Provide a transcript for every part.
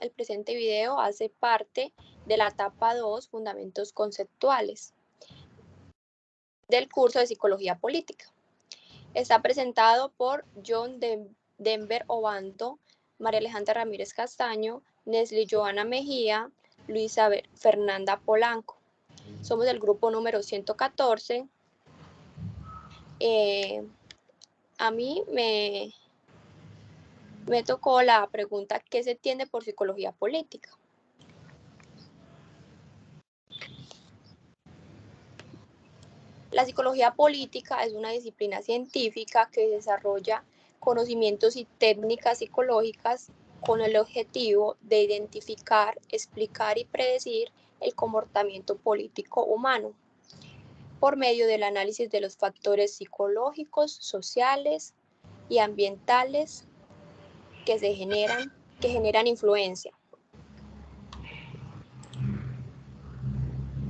el presente video hace parte de la etapa 2, Fundamentos Conceptuales, del curso de Psicología Política. Está presentado por John Denver Obando, María Alejandra Ramírez Castaño, Nesli Joana Mejía, Luisa Fernanda Polanco. Somos del grupo número 114. A mí me tocó la pregunta: ¿qué se entiende por psicología política? La psicología política es una disciplina científica que desarrolla conocimientos y técnicas psicológicas con el objetivo de identificar, explicar y predecir el comportamiento político humano por medio del análisis de los factores psicológicos, sociales y ambientales que generan influencia.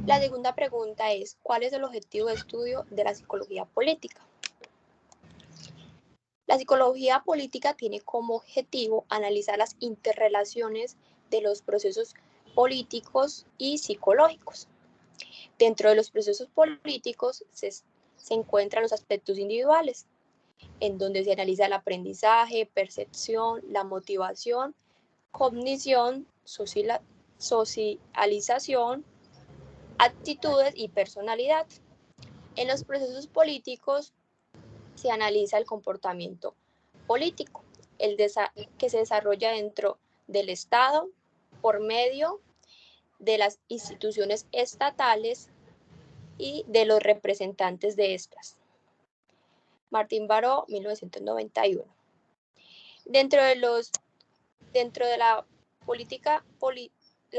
La segunda pregunta es: ¿cuál es el objetivo de estudio de la psicología política? La psicología política tiene como objetivo analizar las interrelaciones de los procesos políticos y psicológicos. Dentro de los procesos políticos se encuentran los aspectos individuales, en donde se analiza el aprendizaje, percepción, la motivación, cognición, socialización, actitudes y personalidad. En los procesos políticos se analiza el comportamiento político, que se desarrolla dentro del Estado por medio de las instituciones estatales y de los representantes de estas. Martín Baró, 1991. Dentro de la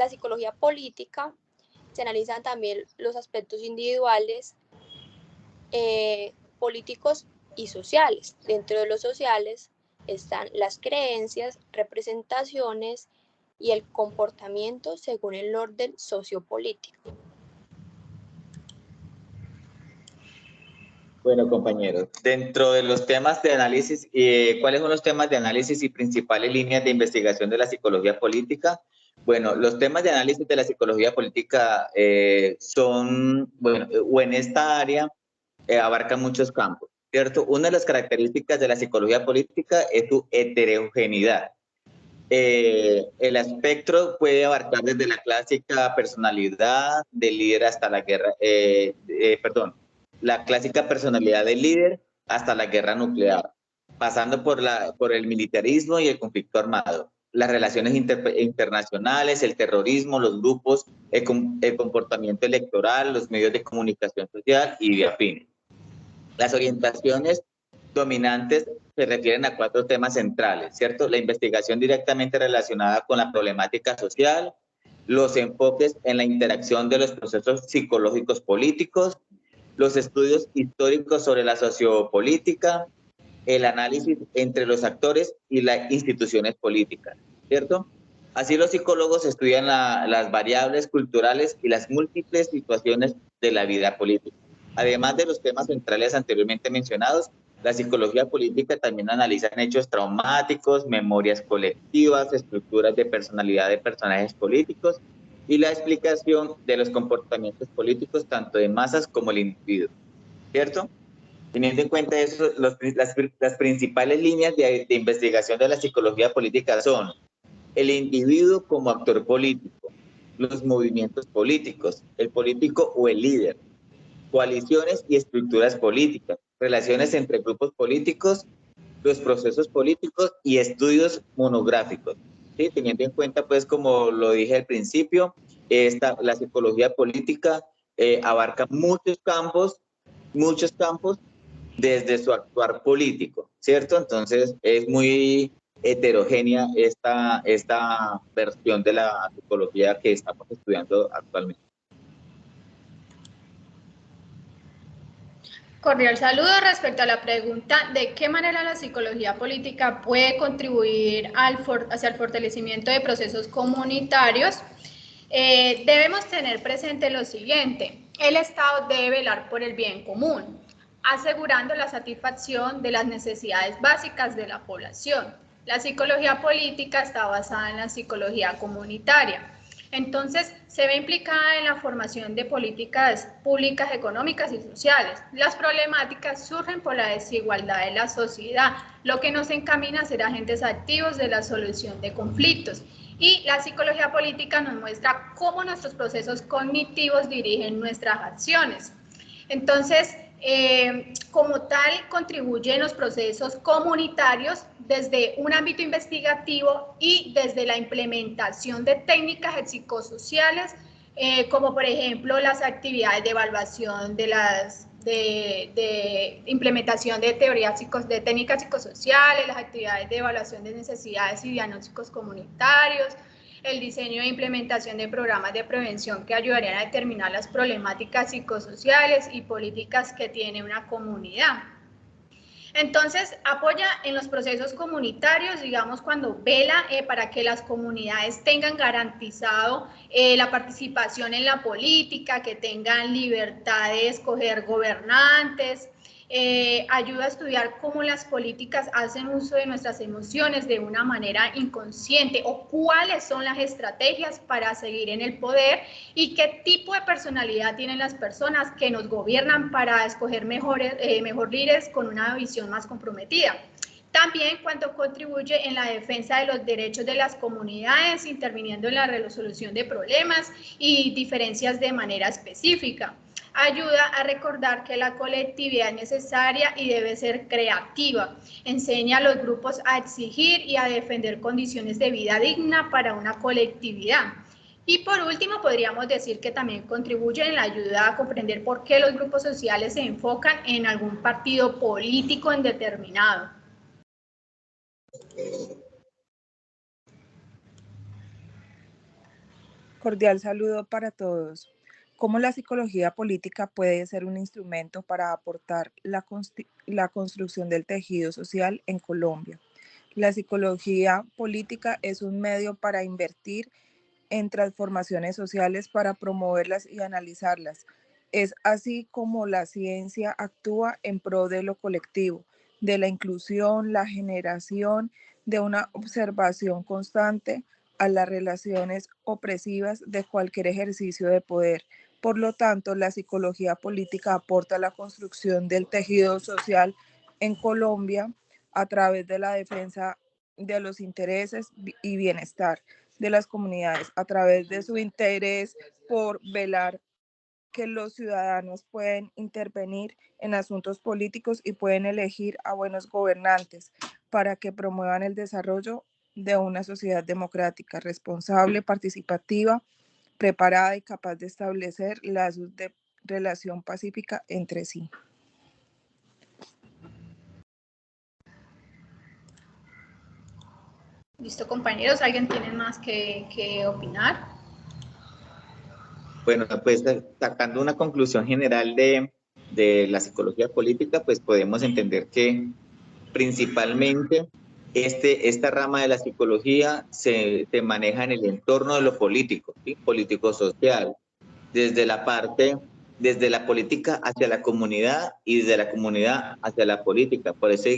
psicología política se analizan también los aspectos individuales, políticos y sociales. Dentro de los sociales están las creencias, representaciones y el comportamiento según el orden sociopolítico. Bueno, compañeros, dentro de los temas de análisis, ¿cuáles son los temas de análisis y principales líneas de investigación de la psicología política? Bueno, los temas de análisis de la psicología política son, bueno, o en esta área abarcan muchos campos, ¿cierto? Una de las características de la psicología política es su heterogeneidad. El espectro puede abarcar desde la clásica personalidad del líder hasta la guerra, la clásica personalidad del líder hasta la guerra nuclear, pasando por el militarismo y el conflicto armado, las relaciones internacionales, el terrorismo, los grupos, el comportamiento electoral, los medios de comunicación social y de afines. Las orientaciones dominantes se refieren a 4 temas centrales, ¿cierto? La investigación directamente relacionada con la problemática social, los enfoques en la interacción de los procesos psicológicos políticos, los estudios históricos sobre la sociopolítica, el análisis entre los actores y las instituciones políticas, ¿cierto? Así los psicólogos estudian las variables culturales y las múltiples situaciones de la vida política. Además de los temas centrales anteriormente mencionados, la psicología política también analiza hechos traumáticos, memorias colectivas, estructuras de personalidad de personajes políticos y la explicación de los comportamientos políticos tanto de masas como el individuo, ¿cierto? Teniendo en cuenta eso, las principales líneas de investigación de la psicología política son el individuo como actor político, los movimientos políticos, el político o el líder, coaliciones y estructuras políticas, relaciones entre grupos políticos, los procesos políticos y estudios monográficos. ¿Sí? Teniendo en cuenta, pues, como lo dije al principio, la psicología política abarca muchos campos desde su actuar político, ¿cierto? Entonces, es muy heterogénea esta versión de la psicología que estamos estudiando actualmente. Cordial saludo respecto a la pregunta de qué manera la psicología política puede contribuir hacia el fortalecimiento de procesos comunitarios. Debemos tener presente lo siguiente: el Estado debe velar por el bien común, asegurando la satisfacción de las necesidades básicas de la población. La psicología política está basada en la psicología comunitaria. Entonces, se ve implicada en la formación de políticas públicas, económicas y sociales. Las problemáticas surgen por la desigualdad de la sociedad, lo que nos encamina a ser agentes activos de la solución de conflictos. Y la psicología política nos muestra cómo nuestros procesos cognitivos dirigen nuestras acciones. Entonces, como tal, contribuye en los procesos comunitarios desde un ámbito investigativo y desde la implementación de técnicas psicosociales, como por ejemplo las actividades de evaluación de implementación de teorías de técnicas psicosociales, las actividades de evaluación de necesidades y diagnósticos comunitarios, el diseño e implementación de programas de prevención que ayudarían a determinar las problemáticas psicosociales y políticas que tiene una comunidad. Entonces, apoya en los procesos comunitarios, digamos, cuando vela para que las comunidades tengan garantizado la participación en la política, que tengan libertad de escoger gobernantes, ayuda a estudiar cómo las políticas hacen uso de nuestras emociones de una manera inconsciente o cuáles son las estrategias para seguir en el poder y qué tipo de personalidad tienen las personas que nos gobiernan para escoger mejor líderes con una visión más comprometida. También cuando contribuye en la defensa de los derechos de las comunidades, interviniendo en la resolución de problemas y diferencias de manera específica. Ayuda a recordar que la colectividad es necesaria y debe ser creativa. Enseña a los grupos a exigir y a defender condiciones de vida digna para una colectividad. Y por último, podríamos decir que también contribuye en la ayuda a comprender por qué los grupos sociales se enfocan en algún partido político indeterminado. Cordial saludo para todos. ¿Cómo la psicología política puede ser un instrumento para aportar la construcción del tejido social en Colombia? La psicología política es un medio para invertir en transformaciones sociales, para promoverlas y analizarlas. Es así como la ciencia actúa en pro de lo colectivo, de la inclusión, la generación de una observación constante a las relaciones opresivas de cualquier ejercicio de poder. Por lo tanto, la psicología política aporta a la construcción del tejido social en Colombia a través de la defensa de los intereses y bienestar de las comunidades, a través de su interés por velar que los ciudadanos pueden intervenir en asuntos políticos y pueden elegir a buenos gobernantes para que promuevan el desarrollo de una sociedad democrática, responsable, participativa, preparada y capaz de establecer lazos de relación pacífica entre sí. Listo, compañeros, ¿alguien tiene más que opinar? Bueno, pues sacando una conclusión general de la psicología política, pues podemos entender que principalmente esta rama de la psicología se maneja en el entorno de lo político, ¿sí? Político-social, desde la política hacia la comunidad y desde la comunidad hacia la política. Por eso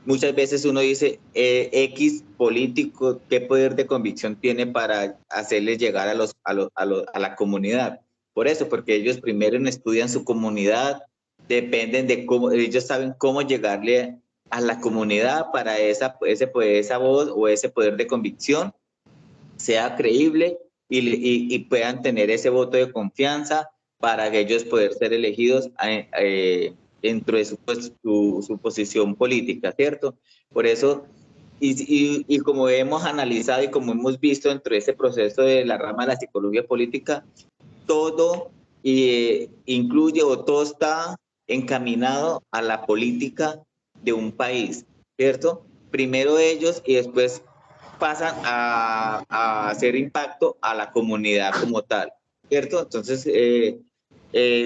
muchas veces uno dice, X político, ¿qué poder de convicción tiene para hacerles llegar a la comunidad? Por eso, porque ellos primero estudian su comunidad, dependen de cómo, ellos saben cómo llegarle a la comunidad para esa voz o ese poder de convicción sea creíble y puedan tener ese voto de confianza para que ellos puedan ser elegidos dentro de su posición política, ¿cierto? Por eso, y como hemos analizado y como hemos visto dentro de ese proceso de la rama de la psicología política, todo incluye o todo está encaminado a la política de un país, ¿cierto? Primero ellos y después pasan a hacer impacto a la comunidad como tal, ¿cierto? Entonces,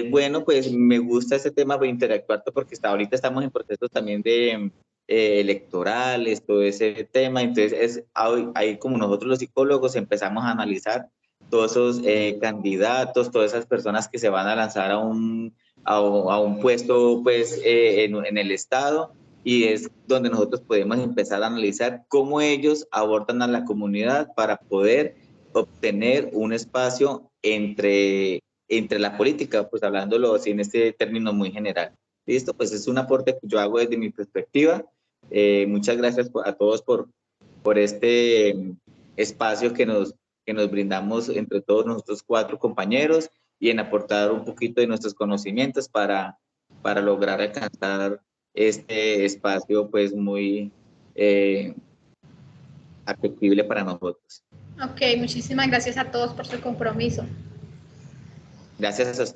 bueno, pues me gusta ese tema de interactuar porque ahorita estamos en procesos también de electorales, todo ese tema, entonces ahí como nosotros los psicólogos empezamos a analizar todos esos candidatos, todas esas personas que se van a lanzar a un puesto pues en el Estado y es donde nosotros podemos empezar a analizar cómo ellos abordan a la comunidad para poder obtener un espacio entre la política, pues hablándolo así en este término muy general. Listo, pues es un aporte que yo hago desde mi perspectiva. Muchas gracias a todos por este espacio que nos brindamos entre todos nosotros 4 compañeros y en aportar un poquito de nuestros conocimientos para lograr alcanzar este espacio pues muy accesible para nosotros. Ok, muchísimas gracias a todos por su compromiso. Gracias a ustedes.